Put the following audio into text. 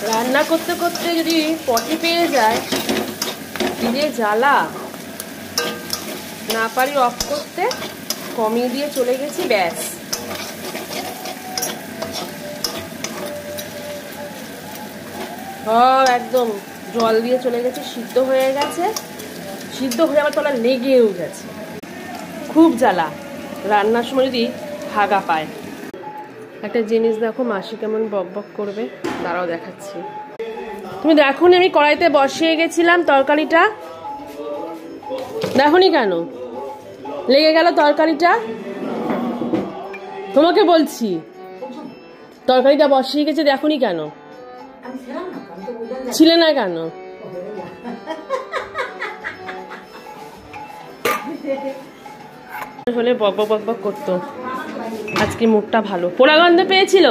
রান্না করতে করতে যদি পটি পেয়ে যায়, কি যে জ্বালা। না পারি অফ করতে, কমিয়ে দিয়ে চলে গেছি, ব্যাস। একদম জল দিয়ে চলে গেছে, সিদ্ধ হয়ে গেছে। সিদ্ধ হয়ে আবার তলা লেগেও গেছে। খুব জ্বালা রান্নার সময় যদি হাগা পায়। একটা জিনিস দেখো, মাসি কেমন বক বক করবে, তারাও দেখাচ্ছি। তুমি দেখোনি আমি কড়াইতে বসিয়ে গেছিলাম তরকারিটা? দেখোনি কেন? লেগে গেল তরকারিটা। তোমাকে বলছি, তরকারিটা বসিয়ে গেছে, দেখোনি কেন? ছিলে না কেন? হলে বক বক বক বক করতো। আজকে মুখটা ভালো, পোড়া গন্ধ পেয়েছিল।